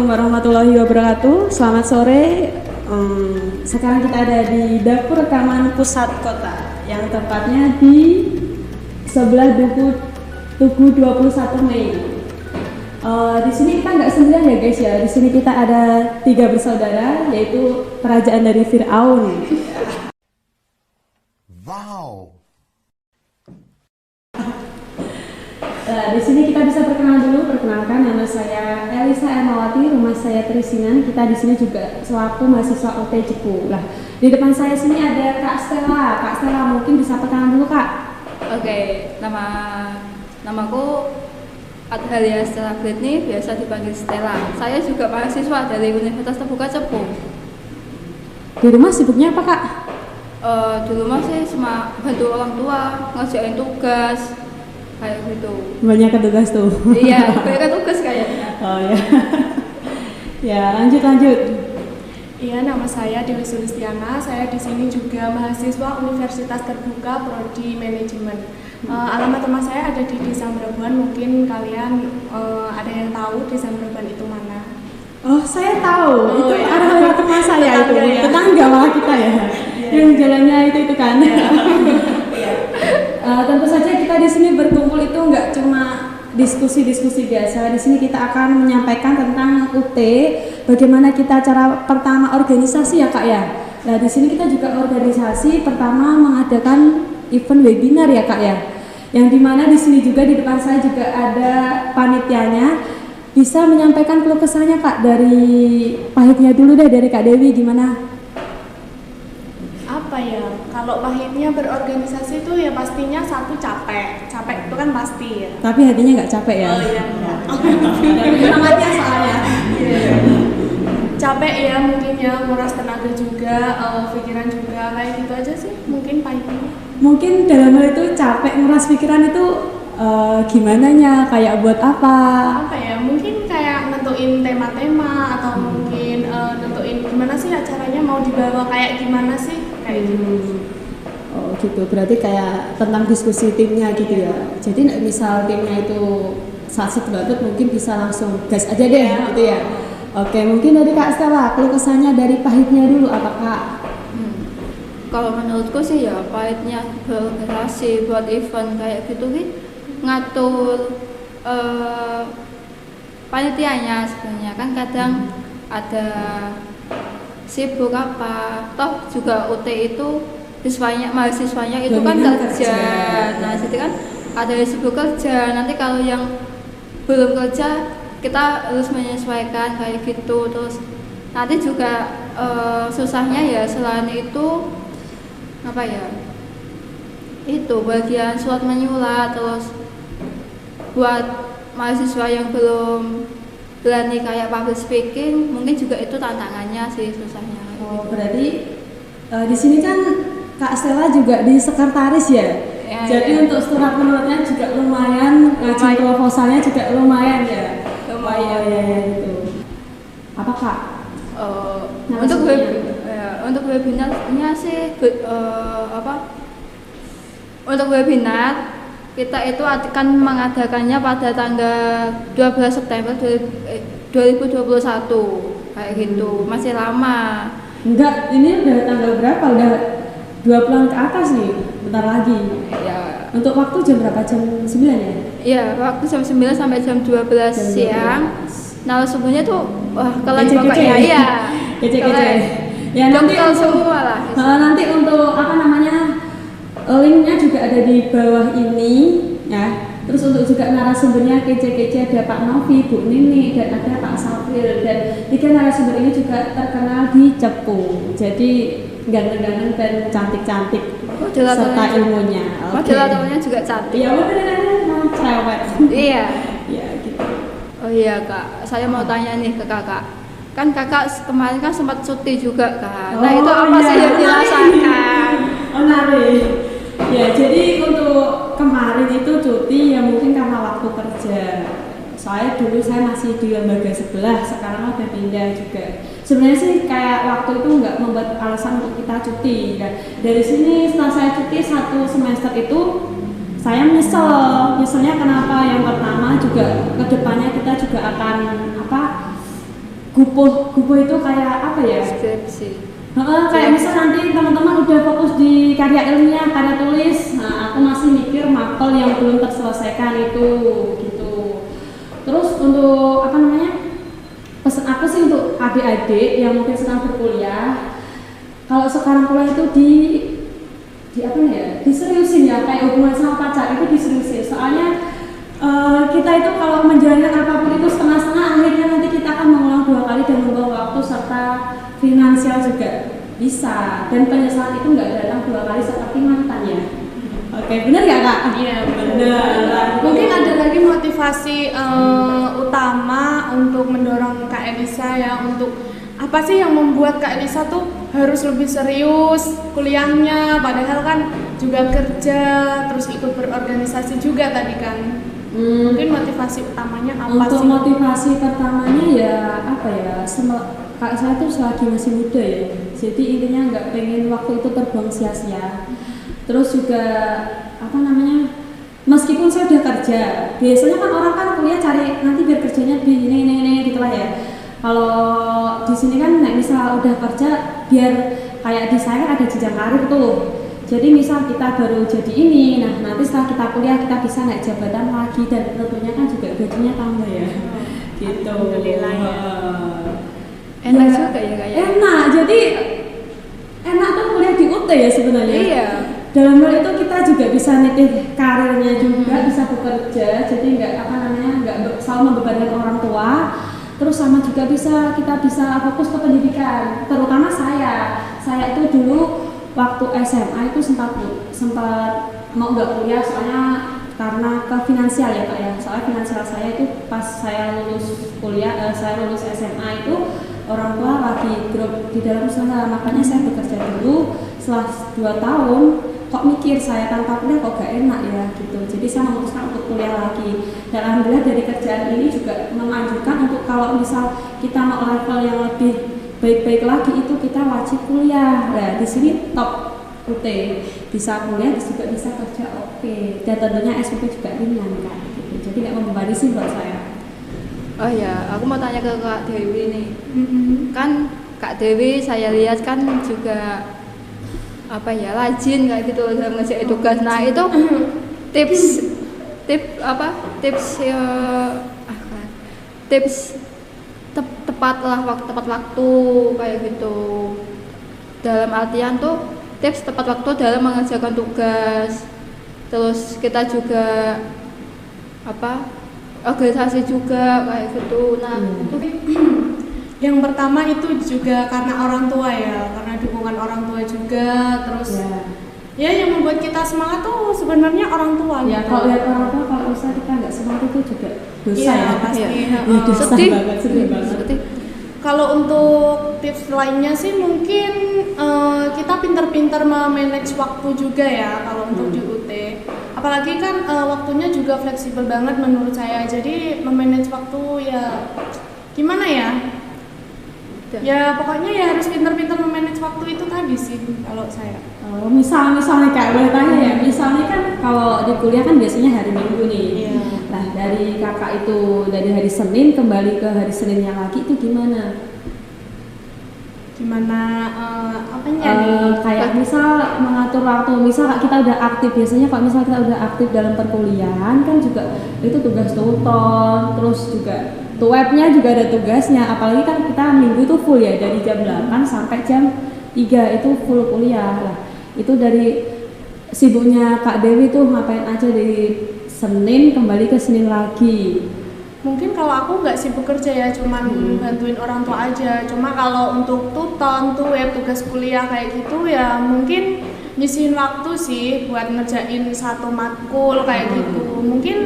warahmatullahi wabarakatuh. Selamat sore. Sekarang kita ada di dapur rekaman pusat kota, yang tepatnya di sebelah Tugu 21 Mei. Di sini kita nggak sendirian ya guys ya. Di sini kita ada 3 bersaudara, yaitu kerajaan dari Firaun. Wow. Di sini kita bisa perkenalkan nama saya Elisa Ermawati, rumah saya Trisinan. Kita di sini juga selaku mahasiswa UT Cepu. Lah, di depan saya sini ada Kak Stella. Kak Stella mungkin bisa perkenalan dulu Kak. Oke, namaku Adhalia Stella Britney, biasa dipanggil Stella. Saya juga mahasiswa dari Universitas Terbuka Cepu. Di rumah sibuknya apa Kak? Di rumah sih cuma bantu orang tua, ngerjain tugas, kayak gitu. Banyak tugas tuh. Iya, banyak tugas kayaknya. Oh ya. Ya, lanjut. Iya, nama saya Dewi Sulistiana. Saya di sini juga mahasiswa Universitas Terbuka Prodi Manajemen. Alamat rumah saya ada di Desa Merabuan. Mungkin kalian ada yang tahu Desa Merabuan itu mana? Oh, saya tahu. Itu ya. arah rumah saya itu. Ya. Tetangga malah kita ya. Yang jalannya itu kan. Tentu saja kita di sini berkumpul itu nggak cuma diskusi biasa. Di sini kita akan menyampaikan tentang UT, bagaimana kita cara pertama organisasi ya Kak ya. Nah, di sini kita juga organisasi pertama mengadakan event webinar ya Kak ya. Yang dimana di sini juga di depan saya juga ada panitianya. Bisa menyampaikan keluh kesahnya Kak, dari pahitnya dulu deh, dari Kak Dewi gimana? Apa ya? Kalau pahitnya berorganisasi itu ya pastinya satu capek itu kan pasti ya. Tapi hatinya nggak capek ya? Oh iya, enggak. Semangatnya soalnya. Capek ya mungkin ya, nguras tenaga juga, pikiran juga, kayak gitu aja sih mungkin pahitnya. Mungkin dalam hal itu capek nguras pikiran itu gimana nya, kayak buat apa? Apa ya, mungkin kayak nentuin tema-tema atau mungkin nentuin gimana sih acaranya mau dibawa kayak gimana sih, kayak gitu. Oh gitu, berarti kayak tentang diskusi timnya gitu ya. Jadi misal timnya itu saset banget, mungkin bisa langsung gas aja deh gitu ya. Oke, mungkin dari Kak Stella, keluh kesahnya dari pahitnya dulu apa Kak? Kalau menurutku sih ya pahitnya berorganisasi buat event kayak gitu ngatur panitianya sebenarnya kan kadang ada sibuk apa, toh juga UT itu mahasiswanya itu kan kerja. Nah, jadi kan ada yang sibuk kerja. Nanti kalau yang belum kerja kita harus menyesuaikan kayak gitu. Terus nanti juga susahnya ya selain itu apa ya? Itu bagian surat menyurat, terus buat mahasiswa yang belum berani kayak public speaking, mungkin juga itu tantangannya sih, susahnya. Oh, berarti di sini kan Kak Stella juga di sekretaris ya? Ya, jadi ya. untuk surat menuratnya juga lumayan, ngajuin proposalnya juga lumayan ya? Lumayan. Oh, ya gitu. Apa Kak? Untuk webinarnya sih untuk webinar kita itu akan mengadakannya pada tanggal 12 September 2021 kayak gitu, masih lama. Enggak, ini udah tanggal berapa? Udah 2 bulan ke atas nih, bentar lagi. Ya. Untuk waktu jam berapa? Jam 9 ya? Iya, waktu jam 9 sampai jam 12 siang. Nah, sebenarnya tuh kalian pokoknya ya. Kece-kece. Ya nanti semua lah. Nanti untuk apa namanya? Linknya juga ada di bawah ini ya. Terus untuk juga narasumbernya kece-kece, ada Pak Novi, Bu Nini, dan ada Pak Safril. Dan 3 narasumber ini juga terkenal di Cepu. Jadi ganteng-ganteng dan cantik-cantik serta ilmunya. Moderatornya juga cantik. Iya benar, mau cerewet. Iya. Ya gitu. Oh iya Kak, saya mau tanya nih ke Kakak. Kan Kakak kemarin kan sempat cuti juga kan. Nah, itu apa sih yang dirasakan? Menarik. Ya, jadi untuk kemarin itu cuti ya mungkin karena waktu kerja. Dulu saya masih di lembaga sebelah, sekarang udah pindah juga. Sebenarnya sih kayak waktu itu nggak membuat alasan untuk kita cuti. Dan dari sini setelah saya cuti 1 semester itu saya nyeselnya kenapa? Yang pertama juga kedepannya kita juga akan gupuh itu kayak apa ya? Skripsi. Kayak misal nanti teman-teman udah fokus di karya ilmiah, karya tulis, nah aku masih mikir mapel yang belum terselesaikan itu gitu. Terus untuk apa namanya, pesan aku sih untuk adik-adik yang mungkin sedang berkuliah, kalau sekarang kuliah itu di apa ya, diseriusin ya, kayak hubungan sama pacar itu diseriusin. Soalnya kita itu kalau menjalankan apapun itu setengah-setengah, akhirnya nanti kita akan mengulang 2 kali dan membuang waktu serta finansial juga bisa, dan penyesalan itu nggak datang 2 kali seperti mantan ya. Oke, benar nggak Kak? Iya, benar. Mungkin ada lagi motivasi utama untuk mendorong Kak Elisa ya, untuk apa sih yang membuat Kak Elisa tuh harus lebih serius kuliahnya, padahal kan juga kerja, terus ikut berorganisasi juga tadi kan. Mungkin motivasi utamanya apa untuk sih? Untuk motivasi pertamanya ya apa ya, Kak saya tuh selagi masih muda ya, jadi intinya nggak pengen waktu itu terbuang sia-sia. Terus juga apa namanya, meskipun saya udah kerja, biasanya kan orang kan kuliah cari nanti biar kerjanya di ini gitu lah ya. Kalau di sini kan misal udah kerja, biar kayak di saya kan ada jenjang karir tuh. Jadi misal kita baru jadi ini, nah nanti setelah kita kuliah kita bisa naik jabatan lagi, dan tentunya kan juga gajinya tambah ya. Gitu. Alhamdulillah ya. Enak juga ya kayak. Enak, jadi enak tuh kuliah di UT ya sebenarnya. Iya. Dalam hal itu kita juga bisa nitih karirnya juga, bisa bekerja, jadi nggak apa namanya, nggak selalu membebankan orang tua. Terus sama juga kita bisa fokus ke pendidikan. Terutama saya itu dulu waktu SMA itu sempat mau nggak kuliah soalnya karena ke finansial ya Kak ya. Soalnya finansial saya itu pas saya lulus kuliah, saya lulus SMA itu orang tua lagi drop di dalam usaha, makanya saya bekerja dulu. Setelah 2 tahun kok mikir saya tanpa kuliah kok gak enak ya gitu, jadi saya memutuskan untuk kuliah lagi. Dan alhamdulillah dari kerjaan ini juga menganjurkan untuk kalau misal kita mau level yang lebih baik-baik lagi itu kita wajib kuliah. Nah di sini top UT, bisa kuliah juga bisa kerja oke, dan tentunya SPP juga ringan kan gitu. Jadi nggak membebani sih buat saya. Oh ya, aku mau tanya ke Kak Dewi nih. Kan Kak Dewi saya lihat kan juga apa ya, rajin kayak gitu dalam ngerjain tugas. Nah itu tips tepat waktu kayak gitu. Dalam artian tuh tips tepat waktu dalam mengerjakan tugas. Terus kita juga organisasi juga kayak gitu. Nah, yang pertama itu juga karena orang tua ya, karena dukungan orang tua juga. Terus ya yang membuat kita semangat tuh sebenarnya orang tua. Ya gitu. kalau lihat orang tua, kalau usaha kita nggak semangat itu juga dosa ya. Pasti. Dosa banget, sedih banget. Kalau untuk tips lainnya sih mungkin kita pintar-pintar memanage waktu juga ya kalau untuk di UT. Apalagi kan waktunya juga fleksibel banget menurut saya. Jadi memanage waktu ya gimana ya? Ya pokoknya ya harus pintar-pintar memanage waktu itu tadi sih kalau saya. Misalnya Kak, boleh tanya ya, misalnya kan kalau di kuliah kan biasanya hari Minggu nih. Iya. Nah dari Kakak itu dari hari Senin kembali ke hari Seninnya lagi itu gimana? Apanya nih? Kayak misal mengatur waktu, misal kita udah aktif, biasanya kalau misal kita udah aktif dalam perkuliahan kan juga itu tugas tuton, terus juga webnya juga ada tugasnya, apalagi kan kita minggu itu full ya, dari jam 8 sampai jam 3 itu full kuliah lah. Itu dari sibuknya Kak Dewi tuh ngapain aja dari Senin kembali ke Senin lagi? Mungkin kalau aku nggak sibuk kerja ya, cuman bantuin orang tua aja. Cuma kalau untuk tuton, web, tugas kuliah kayak gitu ya mungkin nyisihin waktu sih buat ngerjain satu matkul kayak gitu. Mungkin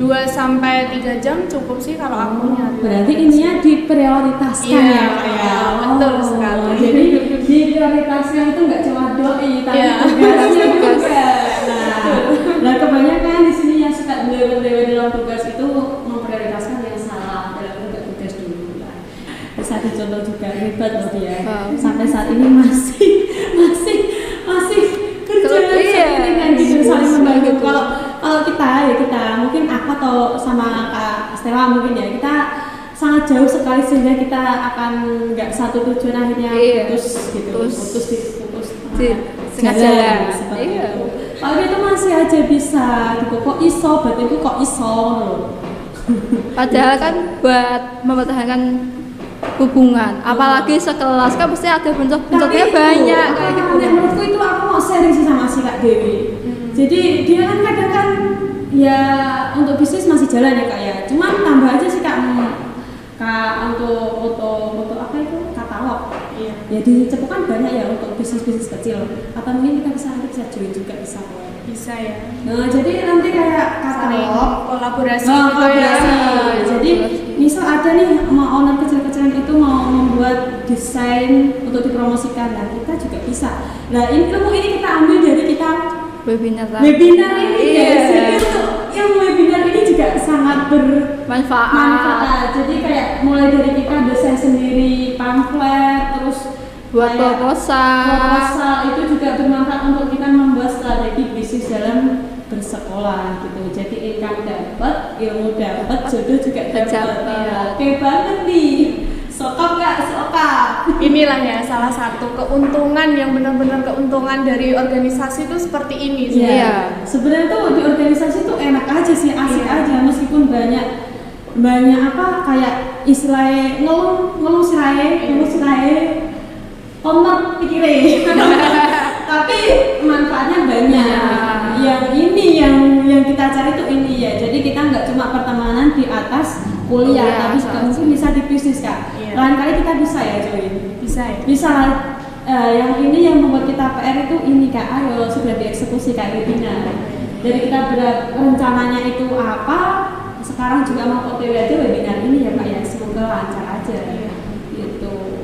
2-3 jam cukup sih kalau aku nyari. Berarti ininya diprioritaskan ya? Iya, betul sekali. Jadi diprioritaskan itu nggak cuma doi, tapi tugasnya juga. Nah kebanyakan di sini yang suka dewa dalam tugas itu memprioritaskan yang salah dalam tugas dulu lah. Bisa dicontoh juga ribet loh dia. Sampai saat ini masih kerja dengan gitu saling membantu. Kalau kita mungkin aku atau sama Kak Stella mungkin ya kita sangat jauh sekali sehingga kita akan nggak satu tujuan, akhirnya Iya. putus gitu, putus Di tengah jalan. seperti Iya. itu. Kalau itu masih aja bisa gitu, kok iso, berarti itu kok iso loh. Padahal kan buat mempertahankan hubungan, apalagi sekelas kan pasti ada bentuk-bentuknya banyak kayak gitu. Menurutku itu aku mau sharing sih sama si Kak Dewi. Jadi dia kan kadang kan ya untuk bisnis masih jalan ya Kak ya. Cuman tambah aja sih Kak, untuk foto apa itu katalog. Iya. Ya di Cepu kan banyak ya untuk bisnis-bisnis kecil. Atau mungkin kita nanti bisa join juga bisa kok. Bisa ya. Nah, jadi nanti kayak Saling katalog kolaborasi Oh, gitu ya. kolaborasi. Jadi misal ada nih mau owner kecil-kecilan itu mau membuat desain untuk dipromosikan, nah kita juga bisa. Nah ilmu ini kita ambil dari kita Webinar webinar ini Iya. guys. Jadi untuk yang webinar ini juga sangat Manfaat. bermanfaat. Jadi kayak mulai dari kita desain sendiri, pamflet, terus Buat kayak proposal itu juga bermanfaat untuk kita membuat strategi bisnis dalam bersekolah gitu. Jadi income dapat, ilmu dapat, jodoh juga dapat. Dapat. Oke banget nih. Sokap nggak sokap. Inilah ya salah satu keuntungan yang benar-benar keuntungan dari organisasi itu seperti ini sih. Iya. Sebenarnya tuh di organisasi tuh enak aja sih, asik Iya. aja meskipun banyak apa kayak istilahnya ngeluh sirai, komat pikirnya. Tapi manfaatnya banyak. Yang ini yang kita cari tuh ini ya. Jadi kita nggak cuma pertemanan di atas kuliah, Kuliah, tapi juga mungkin bisa di bisnis Kak. Iya. Lain kali kita bisa ya join. Bisa ya. Bisa yang ini yang membuat kita PR itu ini Kak, ayo sudah dieksekusi Kak webinar. Jadi kita rencananya itu apa, sekarang juga mau OTW aja webinar ini ya Kak ya, semoga lancar aja gitu.